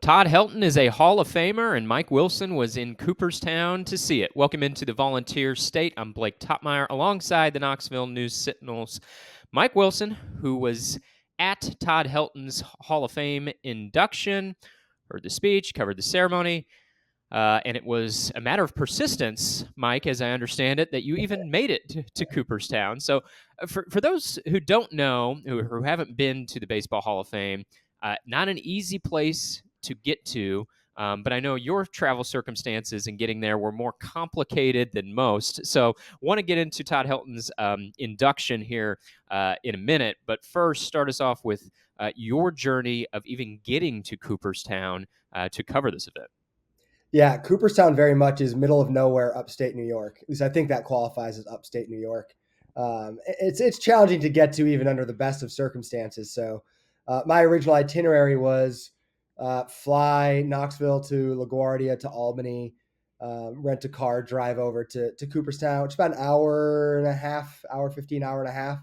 Todd Helton is a Hall of Famer, and Mike Wilson was in Cooperstown to see it. Welcome into the Volunteer State. I'm Blake Toppmeyer, alongside the Knoxville News Sentinel's Mike Wilson, who was at Todd Helton's Hall of Fame induction, heard the speech, covered the ceremony, and it was a matter of persistence, Mike, as I understand it, that you even made it to Cooperstown. So for those who don't know, who haven't been to the Baseball Hall of Fame, not an easy place to get to, but I know your travel circumstances and getting there were more complicated than most. So want to get into Todd Helton's induction here in a minute, but first start us off with your journey of even getting to Cooperstown to cover this event. Yeah, Cooperstown very much is middle of nowhere, upstate New York. At least I think that qualifies as upstate New York. It's challenging to get to even under the best of circumstances. So my original itinerary was fly Knoxville to LaGuardia to Albany, rent a car, drive over to Cooperstown, which is about an hour and a half, hour 15, hour and a half.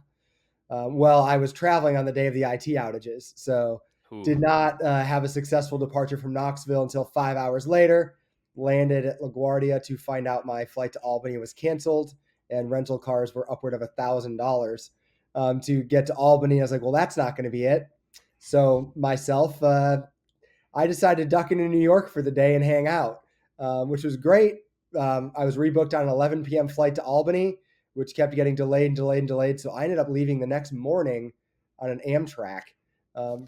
Well, I was traveling on the day of the IT outages, so did not have a successful departure from Knoxville until 5 hours later. Landed at LaGuardia to find out my flight to Albany was canceled, and rental cars were upward of $1,000 to get to Albany. I was like, well, that's not going to be it. So myself, I decided to duck into New York for the day and hang out, which was great. I was rebooked on an 11 p.m. flight to Albany, which kept getting delayed. So I ended up leaving the next morning on an Amtrak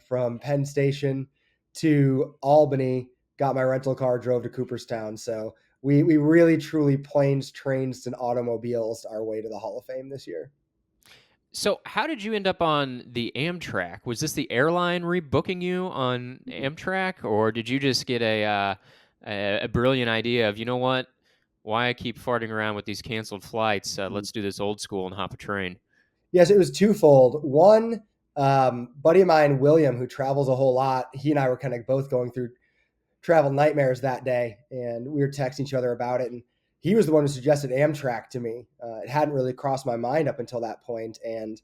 from Penn Station to Albany, got my rental car, drove to Cooperstown. So we really, truly planes, trains, and automobiles our way to the Hall of Fame this year. So how did you end up on the Amtrak? Was this the airline rebooking you on Amtrak, or did you just get a brilliant idea of, you know what, why I keep farting around with these canceled flights? Let's do this old school and hop a train. Yes, it was twofold. One, buddy of mine, William, who travels a whole lot, he and I were kind of both going through travel nightmares that day, and we were texting each other about it. And he was the one who suggested Amtrak to me. It hadn't really crossed my mind up until that point. And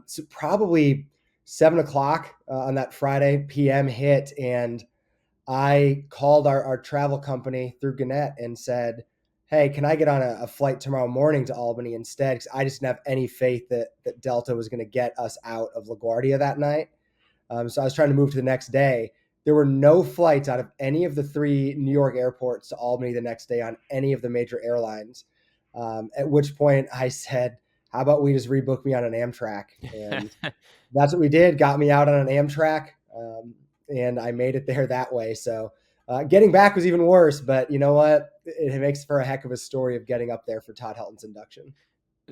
so probably 7 o'clock on that Friday PM hit, and I called our travel company through Gannett and said, hey, can I get on a flight tomorrow morning to Albany instead? Because I just didn't have any faith that Delta was going to get us out of LaGuardia that night. So I was trying to move to the next day. There were no flights out of any of the three New York airports to Albany the next day on any of the major airlines. At which point I said, how about we just rebook me on an Amtrak? And that's what we did, got me out on an Amtrak. And I made it there that way. So getting back was even worse, but you know what? It makes for a heck of a story of getting up there for Todd Helton's induction.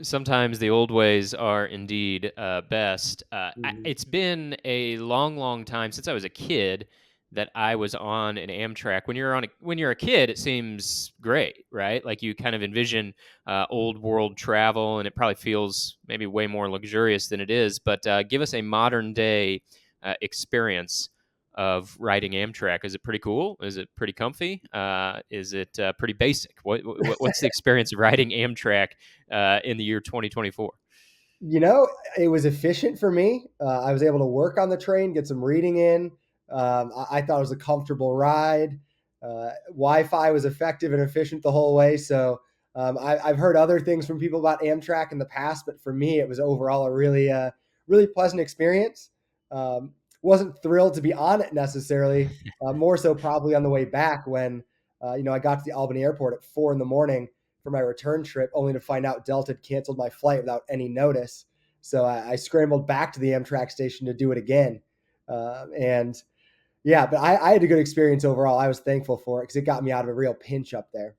Sometimes the old ways are indeed best. Mm-hmm. It's been a long, long time since I was a kid that I was on an Amtrak. When you're a kid, it seems great, right? Like you kind of envision old world travel, and it probably feels maybe way more luxurious than it is. But give us a modern day experience of riding Amtrak. Is it pretty cool? Is it pretty comfy? Is it pretty basic? What's the experience of riding Amtrak in the year 2024? You know, it was efficient for me. I was able to work on the train, get some reading in. I thought it was a comfortable ride. Wi-Fi was effective and efficient the whole way. So I've heard other things from people about Amtrak in the past, but for me, it was overall a really pleasant experience. Wasn't thrilled to be on it necessarily, more so probably on the way back when, I got to the Albany airport at 4 a.m. for my return trip, only to find out Delta had canceled my flight without any notice. So I scrambled back to the Amtrak station to do it again. And yeah, but I had a good experience overall. I was thankful for it because it got me out of a real pinch up there.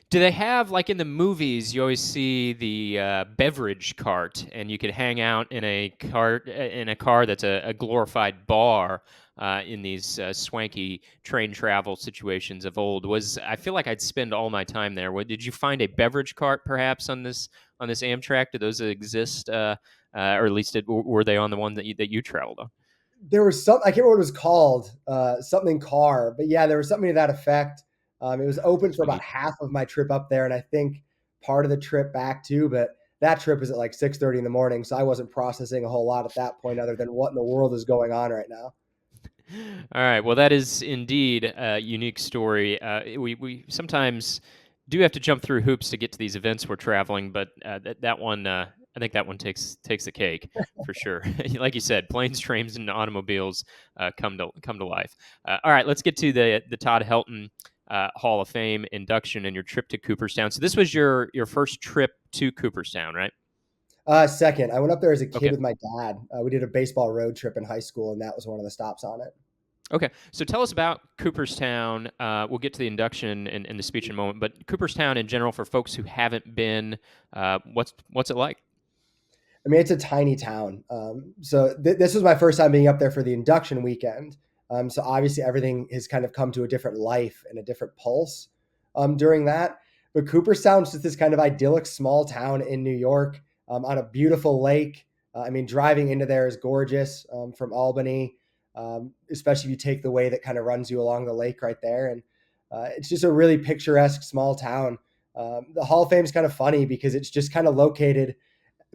Do they have, like in the movies, you always see the beverage cart, and you could hang out in a car that's a glorified bar in these swanky train travel situations of old? I feel like I'd spend all my time there. Did you find a beverage cart perhaps on this Amtrak? Do those exist, or at least were they on the one that you traveled on? There was some, I can't remember what it was called, something car, but yeah, there was something to that effect. It was open for about half of my trip up there, and I think part of the trip back too, but that trip was at like 6:30 in the morning, so I wasn't processing a whole lot at that point other than what in the world is going on right now. All right. Well, that is indeed a unique story. We sometimes do have to jump through hoops to get to these events we're traveling, but that one, I think that one takes the cake for sure. Like you said, planes, trains, and automobiles come to life. All right, let's get to the Todd Helton Hall of Fame induction and your trip to Cooperstown. So this was your first trip to Cooperstown, right? Second, I went up there as a kid Okay. with my dad. We did a baseball road trip in high school, and that was one of the stops on it. Okay, so tell us about Cooperstown. We'll get to the induction and the speech in a moment, but Cooperstown in general for folks who haven't been, what's it like? I mean, it's a tiny town. This was my first time being up there for the induction weekend. So obviously everything has kind of come to a different life and a different pulse during that. But Cooperstown's just this kind of idyllic small town in New York on a beautiful lake. I mean, driving into there is gorgeous from Albany, especially if you take the way that kind of runs you along the lake right there. And it's just a really picturesque small town. The Hall of Fame is kind of funny because it's just kind of located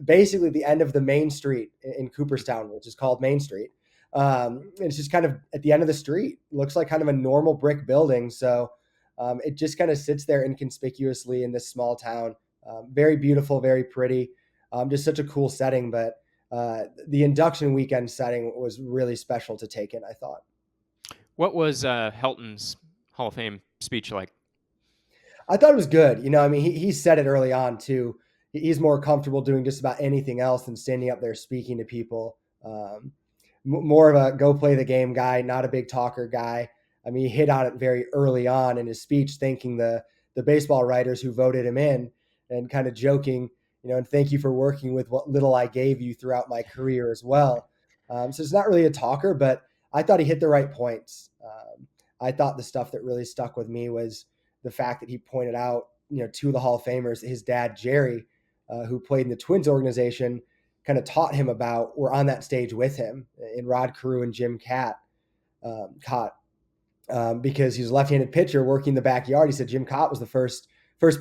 basically the end of the main street in Cooperstown, which is called Main Street. It's just kind of at the end of the street. It looks like kind of a normal brick building. So it just kind of sits there inconspicuously in this small town. Very beautiful, very pretty. Just such a cool setting. But the induction weekend setting was really special to take in, I thought. What was Helton's Hall of Fame speech like? I thought it was good. I mean, he said it early on too. He's more comfortable doing just about anything else than standing up there speaking to people. More of a go play the game guy, not a big talker guy. I mean, he hit on it very early on in his speech, thanking the baseball writers who voted him in, and kind of joking, and thank you for working with what little I gave you throughout my career as well. So it's not really a talker, but I thought he hit the right points. I thought the stuff that really stuck with me was the fact that he pointed out, to the Hall of Famers, his dad, Jerry, who played in the Twins organization, kind of taught him about, were on that stage with him in Rod Carew and Jim Cott, because he was a left-handed pitcher working the backyard. He said Jim Cott was the first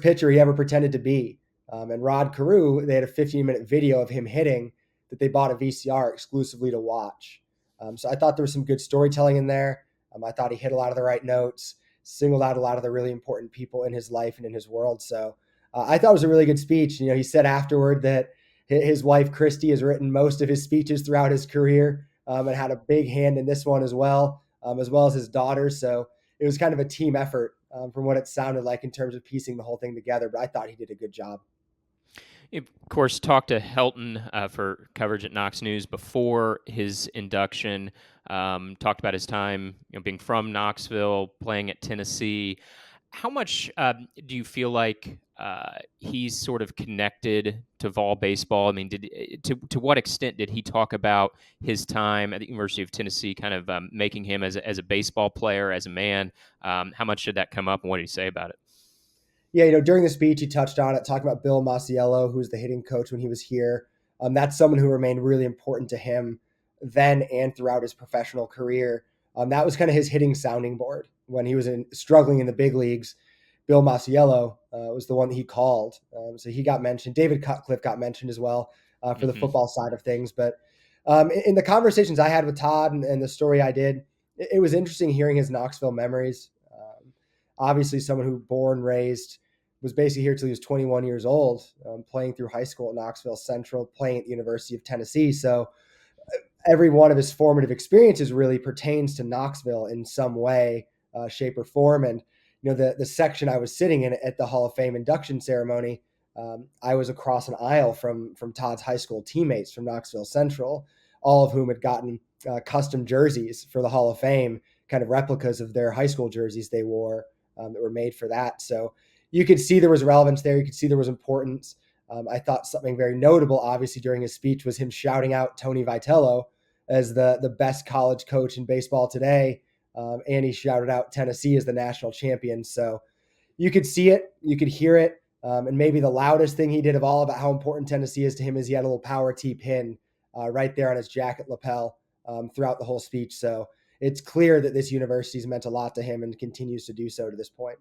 pitcher he ever pretended to be. And Rod Carew, they had a 15-minute video of him hitting that they bought a VCR exclusively to watch. So I thought there was some good storytelling in there. I thought he hit a lot of the right notes, singled out a lot of the really important people in his life and in his world. So I thought it was a really good speech. He said afterward that his wife, Christy, has written most of his speeches throughout his career and had a big hand in this one as well as his daughter. So it was kind of a team effort from what it sounded like in terms of piecing the whole thing together. But I thought he did a good job. Of course, talked to Helton for coverage at Knox News before his induction. Talked about his time, being from Knoxville, playing at Tennessee. How much do you feel like he's sort of connected to Vol baseball? I mean, to what extent did he talk about his time at the University of Tennessee, kind of making him as a baseball player, as a man? How much did that come up, and what did he say about it? Yeah, during the speech, he touched on it, talking about Bill Masiello, who was the hitting coach when he was here. That's someone who remained really important to him then and throughout his professional career. That was kind of his hitting sounding board when he was struggling in the big leagues. Bill Masiello was the one that he called. So he got mentioned. David Cutcliffe got mentioned as well for the football side of things. But in the conversations I had with Todd and the story I did, it was interesting hearing his Knoxville memories. Obviously, someone who born, raised, was basically here till he was 21 years old, playing through high school at Knoxville Central, playing at the University of Tennessee. So every one of his formative experiences really pertains to Knoxville in some way, shape, or form. And the section I was sitting in at the Hall of Fame induction ceremony, I was across an aisle from Todd's high school teammates from Knoxville Central, all of whom had gotten custom jerseys for the Hall of Fame, kind of replicas of their high school jerseys they wore that were made for that. So you could see there was relevance there. You could see there was importance. I thought something very notable, obviously, during his speech was him shouting out Tony Vitello as the best college coach in baseball today. And he shouted out Tennessee as the national champion. So you could see it, you could hear it. And maybe the loudest thing he did of all about how important Tennessee is to him is he had a little power T pin right there on his jacket lapel throughout the whole speech. So it's clear that this university's meant a lot to him and continues to do so to this point.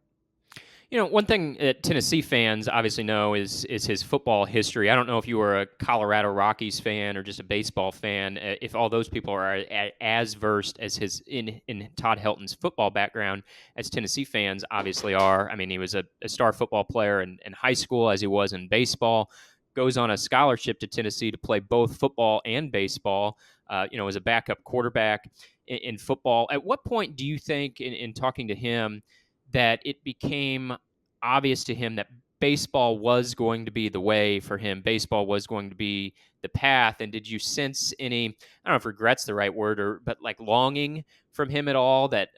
One thing that Tennessee fans obviously know is his football history. I don't know if you were a Colorado Rockies fan or just a baseball fan. If all those people are as versed as his in Todd Helton's football background as Tennessee fans obviously are. I mean, he was a star football player in high school as he was in baseball. Goes on a scholarship to Tennessee to play both football and baseball. As a backup quarterback in football. At what point do you think, in talking to him, that it became obvious to him that baseball was going to be the way for him? Baseball was going to be the path. And did you sense any, I don't know if regret's the right word, but like longing from him at all that,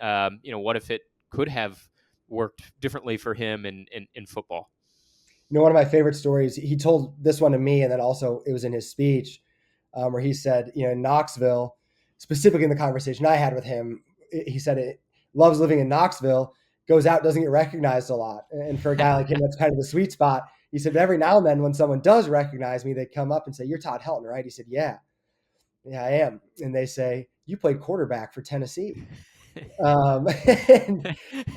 what if it could have worked differently for him in football? One of my favorite stories, he told this one to me, and then also it was in his speech, where he said, in Knoxville, specifically in the conversation I had with him, he said it loves living in Knoxville, goes out, doesn't get recognized a lot. And for a guy like him, that's kind of the sweet spot. He said, every now and then when someone does recognize me, they come up and say, "You're Todd Helton, right?" He said, "Yeah, I am." And they say, "You played quarterback for Tennessee." Um, and,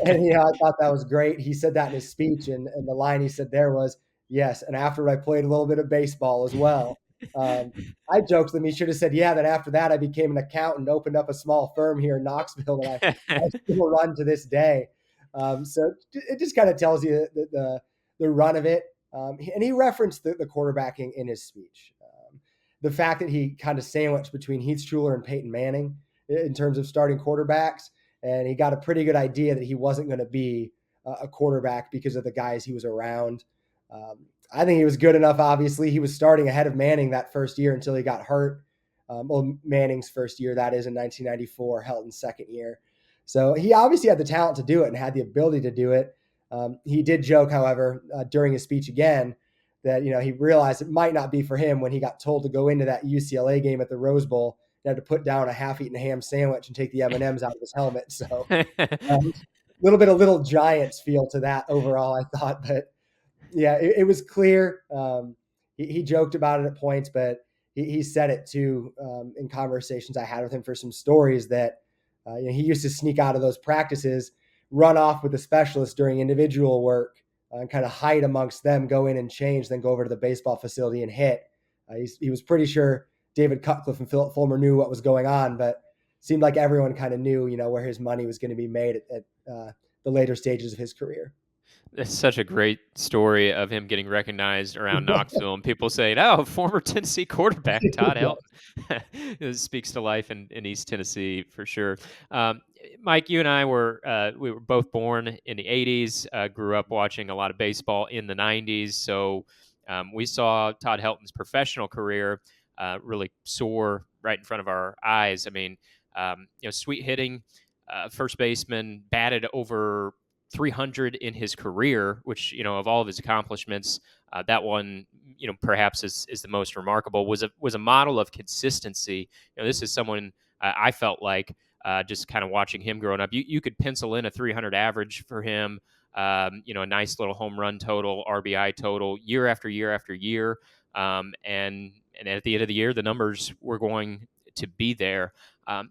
I thought that was great. He said that in his speech, and the line he said there was, "Yes, and after I played a little bit of baseball as well." I joked with him. He should have said, "Yeah." Then after that, I became an accountant, opened up a small firm here in Knoxville that I still run to this day. So it just kind of tells you the run of it. And he referenced the quarterbacking in his speech. The fact that he kind of sandwiched between Heath Schuler and Peyton Manning in terms of starting quarterbacks, and he got a pretty good idea that he wasn't going to be a quarterback because of the guys he was around. I think he was good enough. Obviously, he was starting ahead of Manning that first year until he got hurt. Manning's first year, that is, in 1994, Helton's second year. So he obviously had the talent to do it and had the ability to do it. He did joke, however, during his speech again, that he realized it might not be for him when he got told to go into that UCLA game at the Rose Bowl and had to put down a half-eaten ham sandwich and take the M&Ms out of his helmet. So a little bit of Little Giants feel to that overall, I thought. But yeah, it was clear. He joked about it at points, but he said it too in conversations I had with him for some stories that he used to sneak out of those practices, run off with the specialists during individual work, and kind of hide amongst them, go in and change, then go over to the baseball facility and hit. He was pretty sure David Cutcliffe and Philip Fulmer knew what was going on, but seemed like everyone kind of knew, where his money was going to be made at the later stages of his career. It's such a great story of him getting recognized around Knoxville and people saying, "Oh, former Tennessee quarterback Todd Helton." It speaks to life in East Tennessee for sure. Mike, you and I we were both born in the '80s. Grew up watching a lot of baseball in the '90s, so we saw Todd Helton's professional career really soar right in front of our eyes. I mean, sweet hitting, first baseman, batted over 300 in his career, which, of all of his accomplishments, that one, perhaps is the most remarkable. Was a model of consistency. This is someone I felt like just kind of watching him growing up. You could pencil in a 300 average for him. A nice little home run total, RBI total, year after year after year, and at the end of the year, the numbers were going to be there.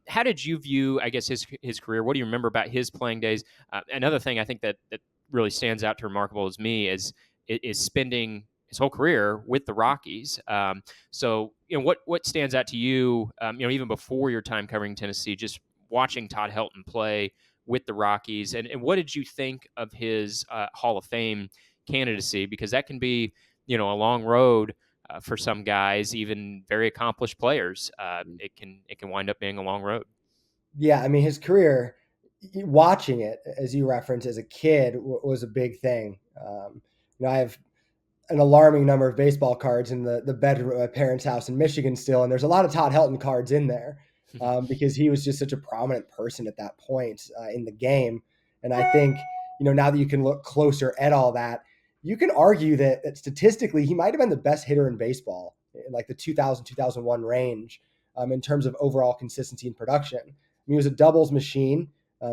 How did you view, I guess, his career? What do you remember about his playing days? Another thing I think that really stands out to remarkable as me is spending his whole career with the Rockies. So, what stands out to you? Even before your time covering Tennessee, just watching Todd Helton play with the Rockies, and what did you think of his Hall of Fame candidacy? Because that can be, a long road. For some guys, even very accomplished players, it can wind up being a long road. Yeah, I mean, his career, watching it, as you referenced, as a kid, was a big thing. I have an alarming number of baseball cards in the bedroom at my parents' house in Michigan still, and there's a lot of Todd Helton cards in there because he was just such a prominent person at that point in the game. And I think, now that you can look closer at all that, you can argue that statistically he might have been the best hitter in baseball in like the 2000-2001 range in terms of overall consistency and production. I mean, he was a doubles machine.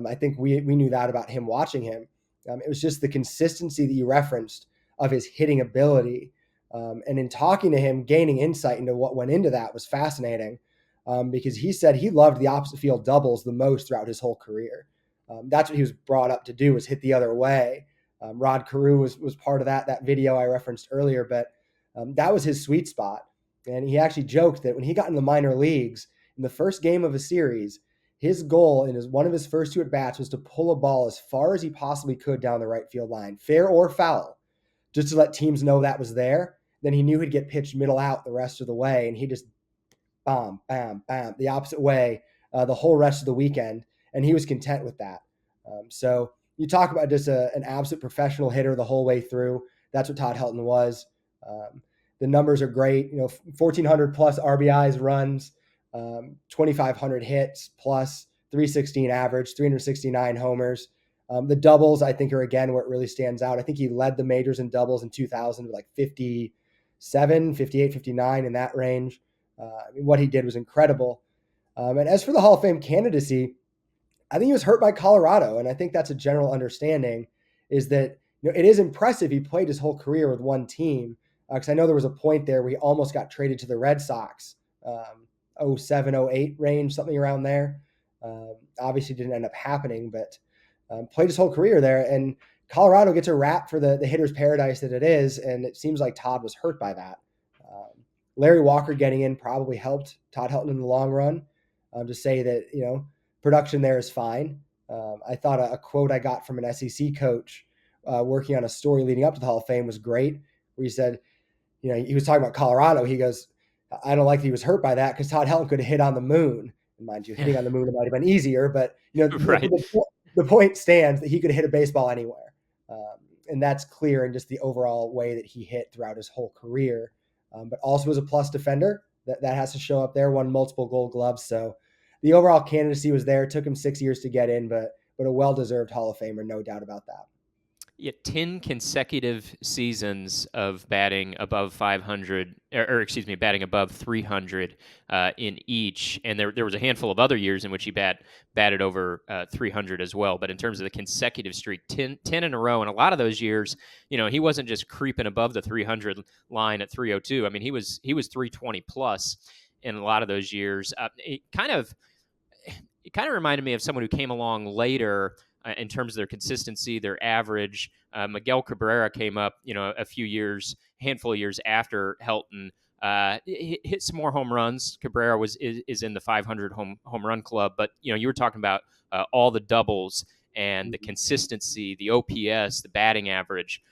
I think we knew that about him watching him. It was just the consistency that you referenced of his hitting ability. And in talking to him, gaining insight into what went into that was fascinating because he said he loved the opposite field doubles the most throughout his whole career. That's what he was brought up to do, was hit the other way. Rod Carew was part of that video I referenced earlier, but that was his sweet spot. And he actually joked that when he got in the minor leagues, in the first game of a series, his goal in one of his first 2 at-bats was to pull a ball as far as he possibly could down the right field line, fair or foul, just to let teams know that was there. Then he knew he'd get pitched middle out the rest of the way, and he just bam, bam, bam, the opposite way the whole rest of the weekend, and he was content with that. So you talk about just an absolute professional hitter the whole way through. That's what Todd Helton was. The numbers are great. 1,400 plus RBIs, runs, 2,500 hits plus, 316 average, 369 homers. The doubles, I think, are again where it really stands out. I think he led the majors in doubles in 2000 with like 57, 58, 59 in that range. What he did was incredible. And as for the Hall of Fame candidacy, I think he was hurt by Colorado, and I think that's a general understanding, is that it is impressive he played his whole career with one team, because I know there was a point there where he almost got traded to the Red Sox, 07, 08 range, something around there. Obviously didn't end up happening, but played his whole career there, and Colorado gets a rap for the hitter's paradise that it is, and it seems like Todd was hurt by that. Larry Walker getting in probably helped Todd Helton in the long run, to say that, production there is fine. I thought a quote I got from an SEC coach working on a story leading up to the Hall of Fame was great, where he said, he was talking about Colorado. He goes, I don't like that he was hurt by that because Todd Helton could have hit on the moon. And mind you, hitting on the moon might have been easier, but Right. the point stands that he could have hit a baseball anywhere. And that's clear in just the overall way that he hit throughout his whole career. But also was a plus defender. That has to show up there, won multiple Gold Gloves. So the overall candidacy was there. It took him 6 years to get in, but a well-deserved Hall of Famer, no doubt about that. Yeah, 10 consecutive seasons of batting above 500, batting above 300 in each. And there was a handful of other years in which he batted over 300 as well. But in terms of the consecutive streak, 10 in a row. And a lot of those years, he wasn't just creeping above the 300 line at 302. I mean, he was 320 plus in a lot of those years. It kind of reminded me of someone who came along later in terms of their consistency, their average. Miguel Cabrera came up, a handful of years after Helton. Hit some more home runs. Cabrera is in the 500 home run club, but you were talking about all the doubles and the consistency, the OPS, the batting average.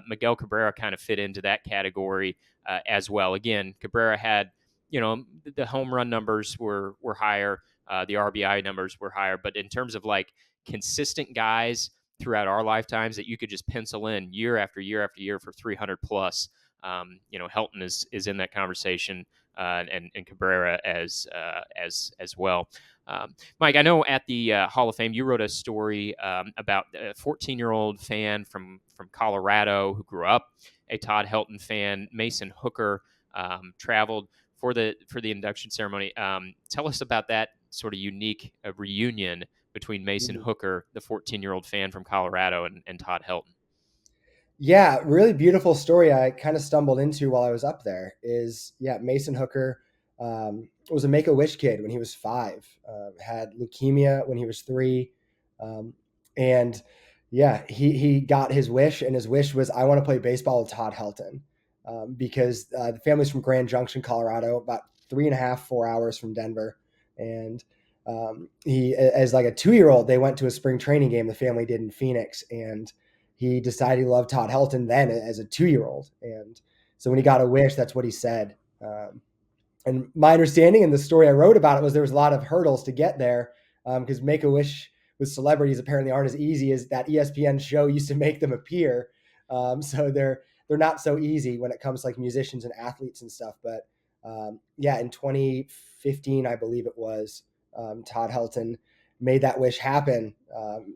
Miguel Cabrera kind of fit into that category as well. Again, Cabrera had, the home run numbers were higher, the RBI numbers were higher, but in terms of like consistent guys throughout our lifetimes that you could just pencil in year after year after year for 300 plus. Helton is in that conversation, and Cabrera as well. Mike, I know at the Hall of Fame you wrote a story about a 14-year-old fan from Colorado who grew up a Todd Helton fan. Mason Hooker traveled for the induction ceremony. Tell us about that sort of unique reunion between Mason Hooker, the 14-year-old fan from Colorado, and Todd Helton. Yeah, really beautiful story I kind of stumbled into while I was up there is, Mason Hooker was a Make-A-Wish kid when he was 5, had leukemia when he was 3. And he got his wish, and his wish was, I want to play baseball with Todd Helton, because the family's from Grand Junction, Colorado, about 3.5, 4 hours from Denver. And he, as like a 2-year-old, they went to a spring training game the family did in Phoenix, and he decided he loved Todd Helton then as a 2-year-old. And so when he got a wish, that's what he said. And my understanding and the story I wrote about it was there was a lot of hurdles to get there, because Make-A-Wish with celebrities apparently aren't as easy as that ESPN show used to make them appear. So they're not so easy when it comes to like musicians and athletes and stuff. But in 2015, I believe it was, Todd Helton made that wish happen,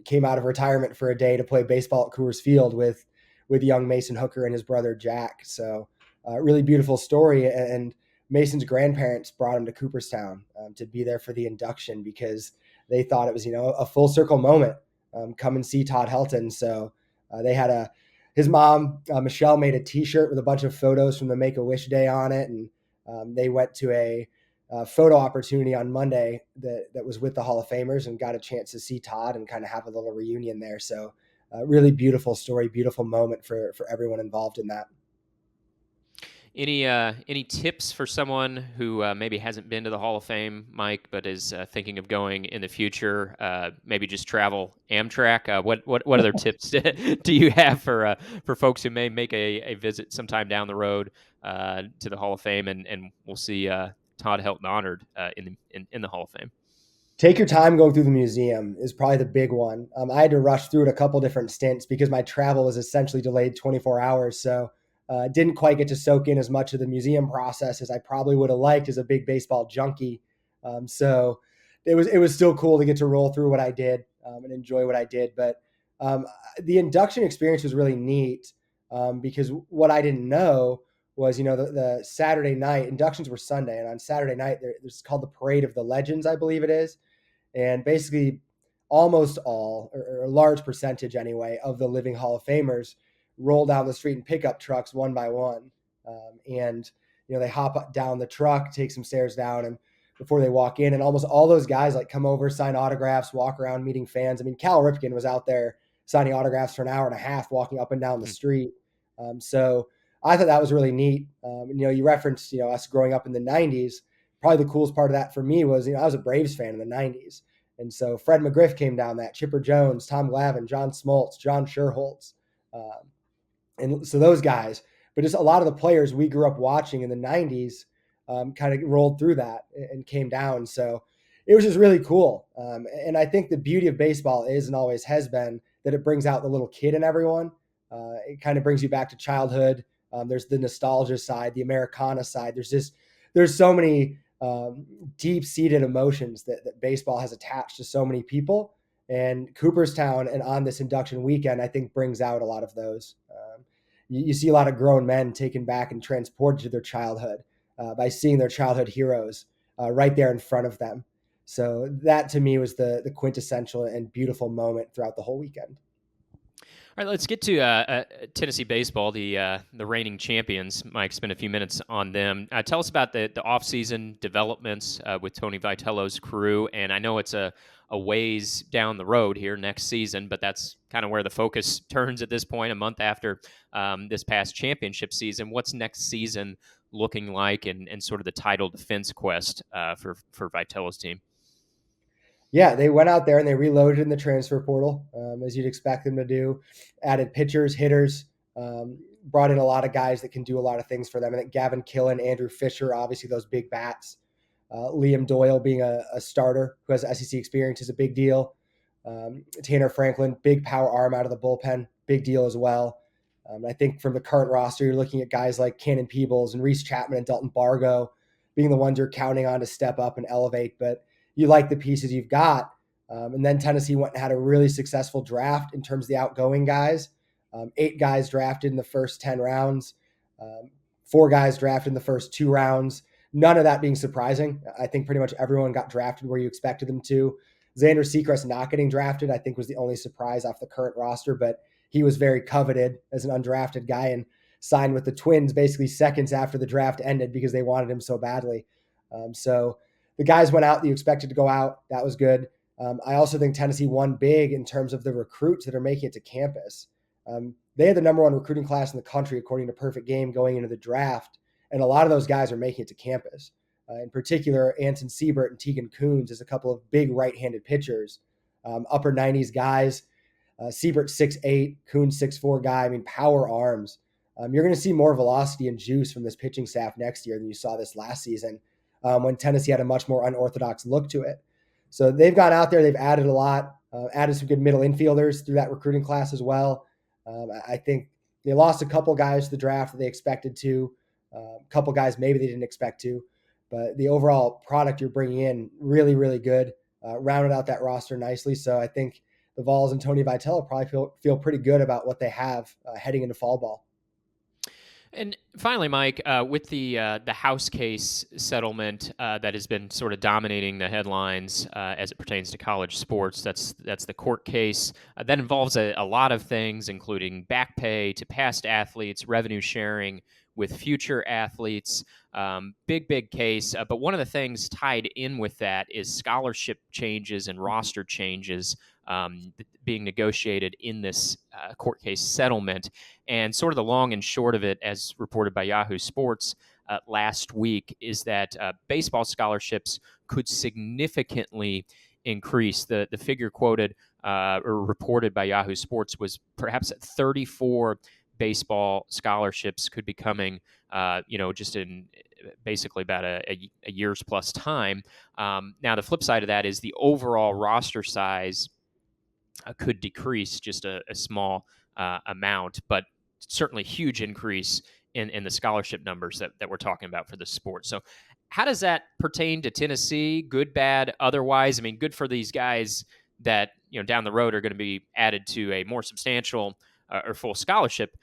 came out of retirement for a day to play baseball at Coors Field with young Mason Hooker and his brother Jack. So really beautiful story. And Mason's grandparents brought him to Cooperstown to be there for the induction because they thought it was, a full circle moment. Come and see Todd Helton. So they had his mom, Michelle, made a T-shirt with a bunch of photos from the Make-A-Wish Day on it. And they went to a photo opportunity on Monday that was with the Hall of Famers and got a chance to see Todd and kind of have a little reunion there. So really beautiful story, beautiful moment for everyone involved in that. Any tips for someone who maybe hasn't been to the Hall of Fame, Mike, but is thinking of going in the future? Maybe just travel Amtrak. What other tips do you have for folks who may make a visit sometime down the road to the Hall of Fame, and we'll see Todd Helton honored in the Hall of Fame? Take your time going through the museum is probably the big one. I had to rush through it a couple different stints because my travel was essentially delayed 24 hours. So didn't quite get to soak in as much of the museum process as I probably would have liked as a big baseball junkie. So it was still cool to get to roll through what I did and enjoy what I did. But um, the induction experience was really neat because what I didn't know was, the Saturday night inductions were Sunday, and on Saturday night there's called the Parade of the Legends, I believe it is. And basically, almost all, or a large percentage anyway, of the living Hall of Famers roll down the street in pickup trucks one by one. And, they hop down the truck, take some stairs down, and before they walk in, and almost all those guys come over, sign autographs, walk around meeting fans. I mean, Cal Ripken was out there signing autographs for an hour and a half, walking up and down the street. So I thought that was really neat. You referenced, us growing up in the 90s. Probably the coolest part of that for me was, I was a Braves fan in the 90s. And so Fred McGriff came down that, Chipper Jones, Tom Glavine, John Smoltz, John Sherholtz. And so those guys, but just a lot of the players we grew up watching in the 90s kind of rolled through that and came down. So it was just really cool. And I think the beauty of baseball is, and always has been, that it brings out the little kid in everyone. It kind of brings you back to childhood. There's the nostalgia side, the Americana side. There's so many deep-seated emotions that baseball has attached to so many people. And Cooperstown, and on this induction weekend, I think brings out a lot of those. You see a lot of grown men taken back and transported to their childhood by seeing their childhood heroes right there in front of them. So that to me was the quintessential and beautiful moment throughout the whole weekend. All right, let's get to Tennessee baseball, the reigning champions. Mike, spend a few minutes on them. Tell us about the offseason developments with Tony Vitello's crew. And I know it's a ways down the road here next season, but that's kind of where the focus turns at this point, a month after this past championship season. What's next season looking like, and sort of the title defense quest for Vitello's team? Yeah, they went out there and they reloaded in the transfer portal, as you'd expect them to do. Added pitchers, hitters, brought in a lot of guys that can do a lot of things for them. I think Gavin Killen, Andrew Fisher, obviously those big bats. Liam Doyle being a starter who has SEC experience is a big deal. Tanner Franklin, big power arm out of the bullpen, big deal as well. I think from the current roster, you're looking at guys like Cannon Peebles and Reese Chapman and Dalton Bargo being the ones you're counting on to step up and elevate. But you like the pieces you've got. And then Tennessee went and had a really successful draft in terms of the outgoing guys. 8 guys drafted in the first 10 rounds, 4 guys drafted in the first 2 rounds. None of that being surprising. I think pretty much everyone got drafted where you expected them to. Xander Seacrest not getting drafted, I think, was the only surprise off the current roster, but he was very coveted as an undrafted guy and signed with the Twins basically seconds after the draft ended because they wanted him so badly. So the guys went out that you expected to go out. That was good. I also think Tennessee won big in terms of the recruits that are making it to campus. They had the number 1 recruiting class in the country, according to Perfect Game, going into the draft. And a lot of those guys are making it to campus. In particular, Anson Siebert and Tegan Coons is a couple of big right-handed pitchers. Upper 90s guys. Siebert 6'8", Coons 6'4" guy. I mean, power arms. You're going to see more velocity and juice from this pitching staff next year than you saw this last season when Tennessee had a much more unorthodox look to it. So they've gone out there. They've added a lot, added some good middle infielders through that recruiting class as well. I think they lost a couple guys to the draft that they expected to. A couple guys maybe they didn't expect to. But the overall product you're bringing in, really, really good. Rounded out that roster nicely. So I think the Vols and Tony Vitello probably feel pretty good about what they have heading into fall ball. And finally, Mike, with the House case settlement that has been sort of dominating the headlines as it pertains to college sports, that's the court case that involves a lot of things, including back pay to past athletes, revenue sharing with future athletes. Big case. But one of the things tied in with that is scholarship changes and roster changes being negotiated in this court case settlement. And sort of the long and short of it, as reported by Yahoo Sports last week, is that baseball scholarships could significantly increase. The figure quoted or reported by Yahoo Sports was perhaps 34 baseball scholarships could be coming, just in basically about a year's plus time. Now, the flip side of that is the overall roster size could decrease just a small amount, but certainly huge increase in the scholarship numbers that we're talking about for the sport. So how does that pertain to Tennessee? Good, bad, otherwise? I mean, good for these guys that down the road are going to be added to a more substantial or full scholarship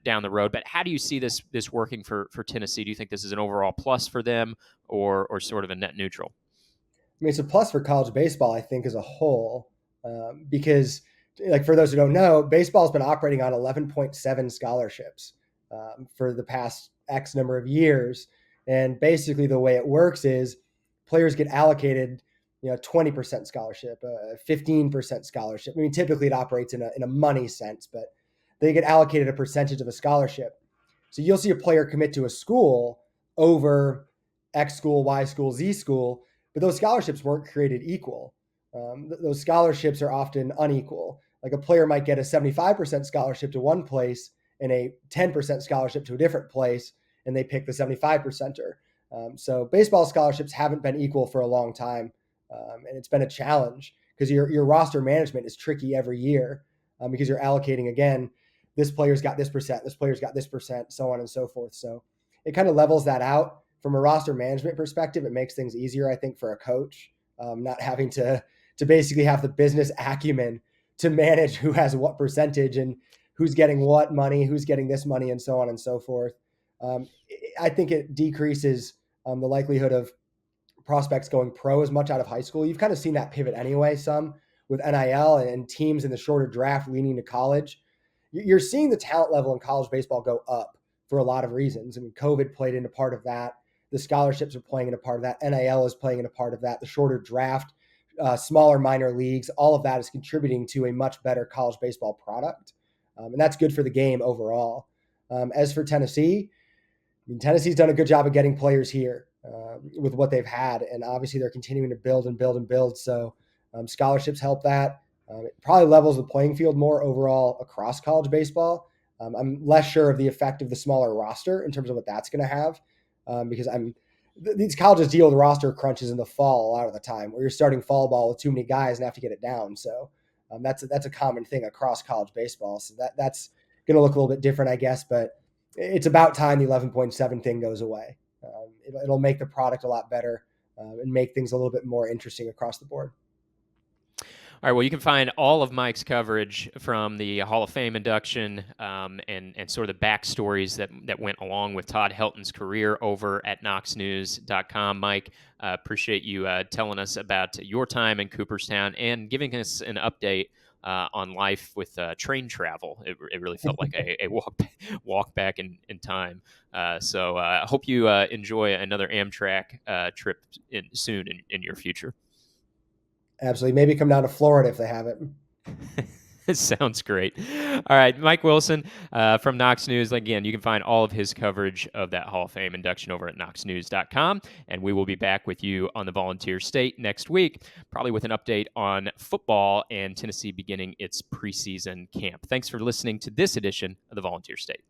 down the road. But how do you see this working for Tennessee? Do you think this is an overall plus for them or sort of a net neutral? I mean, it's a plus for college baseball, I think, as a whole, because, like, for those who don't know, baseball has been operating on 11.7 scholarships for the past X number of years. And basically the way it works is players get allocated, 20% scholarship, 15% scholarship. I mean, typically it operates in a money sense, but they get allocated a percentage of a scholarship. So you'll see a player commit to a school over X school, Y school, Z school, but those scholarships weren't created equal. Those scholarships are often unequal. Like a player might get a 75% scholarship to one place and a 10% scholarship to a different place, and they pick the 75%er. So baseball scholarships haven't been equal for a long time, and it's been a challenge because your roster management is tricky every year because you're allocating, again, this player's got this percent, this player's got this percent, so on and so forth. So it kind of levels that out. From a roster management perspective, it makes things easier, I think, for a coach, not having to basically have the business acumen to manage who has what percentage and who's getting what money, who's getting this money, and so on and so forth. I think it decreases the likelihood of prospects going pro as much out of high school. You've kind of seen that pivot anyway, some with NIL and teams in the shorter draft leaning to college. You're seeing the talent level in college baseball go up for a lot of reasons. I mean, COVID played into part of that. The scholarships are playing into part of that. NIL is playing into part of that. The shorter draft, smaller minor leagues, all of that is contributing to a much better college baseball product. And that's good for the game overall. As for Tennessee, I mean, Tennessee's done a good job of getting players here with what they've had. And obviously they're continuing to build and build and build. So scholarships help that. It probably levels the playing field more overall across college baseball. I'm less sure of the effect of the smaller roster in terms of what that's going to have because these colleges deal with roster crunches in the fall a lot of the time where you're starting fall ball with too many guys and have to get it down. So that's a common thing across college baseball. So that's going to look a little bit different, I guess, but it's about time the 11.7 thing goes away. It'll make the product a lot better and make things a little bit more interesting across the board. All right, well, you can find all of Mike's coverage from the Hall of Fame induction and sort of the backstories that went along with Todd Helton's career over at knoxnews.com. Mike, appreciate you telling us about your time in Cooperstown and giving us an update on life with train travel. It really felt like a walk back in time. So I hope you enjoy another Amtrak trip soon in your future. Absolutely. Maybe come down to Florida if they have it. Sounds great. All right, Mike Wilson from Knox News. Again, you can find all of his coverage of that Hall of Fame induction over at knoxnews.com. And we will be back with you on the Volunteer State next week, probably with an update on football and Tennessee beginning its preseason camp. Thanks for listening to this edition of the Volunteer State.